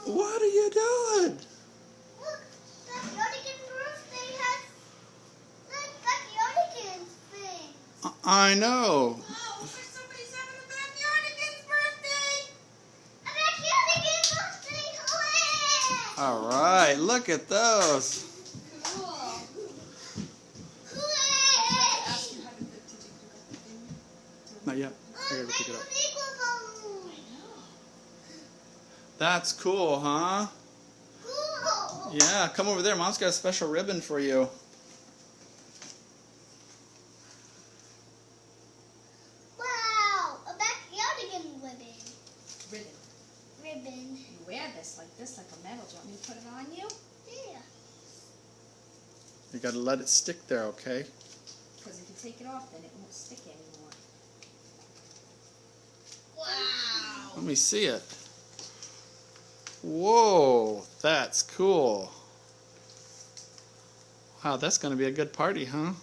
What are you doing? Look, Backyardigans birthday has Backyardigans thing. I know. Oh, somebody's having a Backyardigans birthday. A Backyardigans birthday, hooray! All right, look at those. Cool. Hooray! Ask you how did you pick up the thing? Not yet. I gotta Look, pick it up. it's a big balloon. That's cool, huh? Cool. Yeah, come over there. Mom's got a special ribbon for you. Wow, a Backyardigan ribbon. Ribbon. You wear this like a medal. Do you want me to put it on you? Yeah. You gotta let it stick there, okay? Because if you take it off, then it won't stick anymore. Wow. Let me see it. Whoa, that's cool. Wow, that's gonna be a good party, huh?